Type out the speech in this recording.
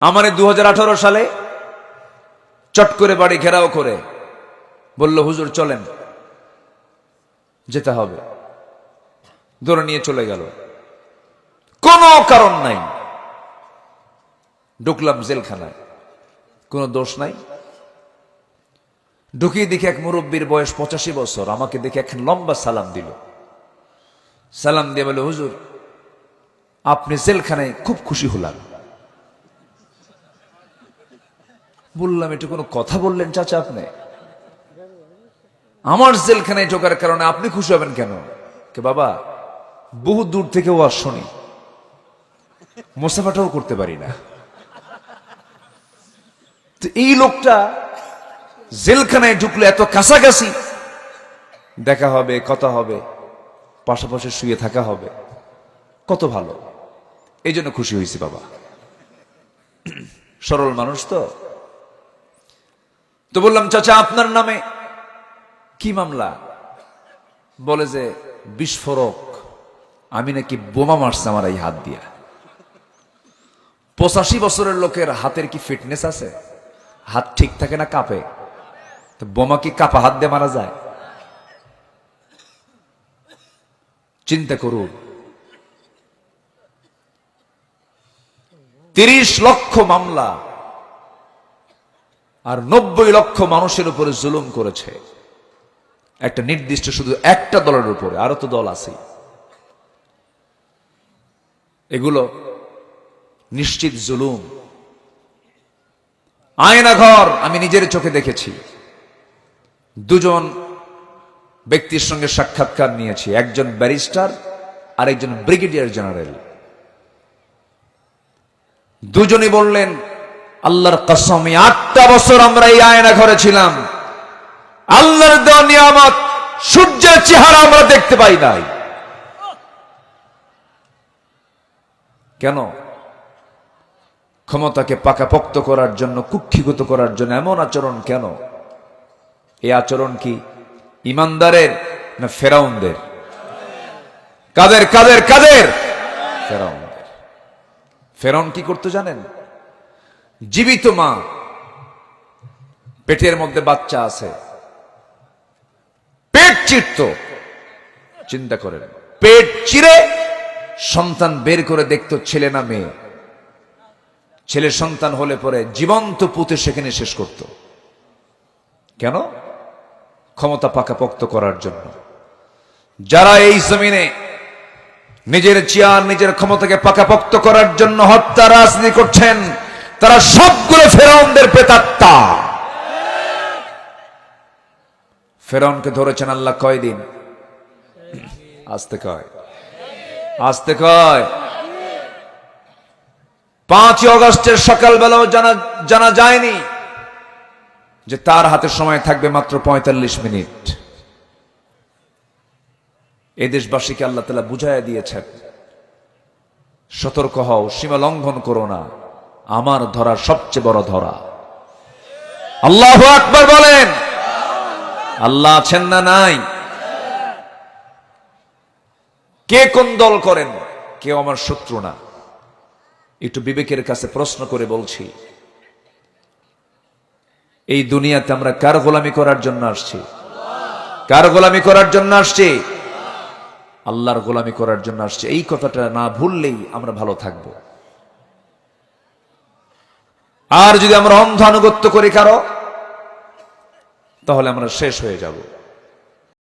আমারে 2018 সালে চট করে বাড়ি ঘেরাও করে বলল, হুজুর চলেন, যেতে হবে। ধরে নিয়ে চলে গেল, কোনো কারণ নাই। ঢুকলাম জেলখানায়, কোনো দোষ নাই। ঢুকিয়ে দেখে এক মুরব্বীর বয়স 85 বছর, আমাকে দেখে এক লম্বা সালাম দিল। সালাম দিয়ে বলে, হুজুর আপনি জেলখানায় খুব খুশি হলাম। বললাম, এটা কোনো কথা বললেন চাচা আপনি? আমার জেলখানায় ঢোকার কারণে আপনি খুশি হবেন কেন? কে বাবা, বহু দূর থেকে ওয়াজ শুনি, মোসাফাটাও করতে পারি না। তো এই লোকটা জেলখানায় ঢুকলে এত কাছাকাছি দেখা হবে, কথা হবে, পাশাপাশি শুয়ে থাকা হবে, কত ভালো। এই জন্য খুশি হয়েছি বাবা। সরল মানুষ তো বললাম, চাচা আপনার নামে কি মামলা? বলে যে বিস্ফোরক, আমি নাকি বোমা মারছি আমার এই হাত দিয়া। 85 বছরের লোকের হাতের কি ফিটনেস আছে? হাত ঠিক থাকে না, কাঁপে। তো বোমা কি কাঁপা হাত দিয়ে মারা যায়? চিন্তা করুন, 30 লক্ষ মামলা আর 90 লক্ষ মানুষের উপরে জুলুম করেছে একটা নির্দিষ্ট শুধু একটা দলের উপরে, আরো তো দল আছে। এগুলো নিশ্চিত জুলুম। আয়নাঘর আমি নিজের চোখে দেখেছি। দুজন ব্যক্তির সঙ্গে সাক্ষাৎকার নিয়েছি, একজন ব্যারিস্টার আর একজন ব্রিগেডিয়ার জেনারেল। দুজনই বললেন, আল্লাহর কসম 8টা বছর আমরা এই আয়না ঘরে ছিলাম, আল্লাহর দেওয়া নিয়ামত সূর্যের চেহারা আমরা দেখতে পাই নাই। কেন? ক্ষমতাকে পাকাপোক্ত করার জন্য, কুক্ষিগত করার জন্য এমন আচরণ কেন? এই আচরণ কি ইমানদারের না ফেরাউনদের? কাদের কাদের কাদের? ফেরাউনদের। ফেরাউন কি করতে জানেন? জীবিত মা, পেটের মধ্যে বাচ্চা আছে, পেট চিরত। চিন্তা করেন, পেট চিরে সন্তান বের করে দেখতো ছেলে না মেয়ে। ছেলে সন্তান হলে পরে জীবন্ত পুঁতে সেখানে শেষ করত। কেন? ক্ষমতা পাকাপোক্ত করার জন্য। যারা এই জমিনে নিজের চেয়ার, নিজের ক্ষমতাকে পাকাপোক্ত করার জন্য হত্যা রাজনীতি করছেন, তারা সবগুলো ফেরাউনদের প্রেতাত্মা। ফেরাউনকে ধরেছেন আল্লাহ কয়দিন? আস্তে কয়, আস্তে কয়। 5ই আগস্টের সকালবেলাও জানা যায়নি যে তার হাতে সময় থাকবে মাত্র 45 মিনিট। এই দেশবাসীকে আল্লাহ তাআলা বুঝাইয়া দিয়েছেন, সতর্ক হও, সীমা লঙ্ঘন করো না, আমার ধরা সবচেয়ে বড় ধরা। আল্লাহু আকবার বলেন। আল্লাহ আছেন না নাই? কে কোন দল করেন, কেউ আমার শত্রু না। একটু বিবেকের কাছে প্রশ্ন করে বলছি, এই দুনিয়াতে আমরা কার গোলামি করার জন্য আসছি? কার গোলামি করার জন্য আসছি? আল্লাহর গোলামি করার জন্য আসছে। এই কথাটা না ভুললেই আমরা ভালো থাকব। আর যদি আমরা অন্ধ আনুগত্য করি কারো, তাহলে আমরা শেষ হয়ে যাব।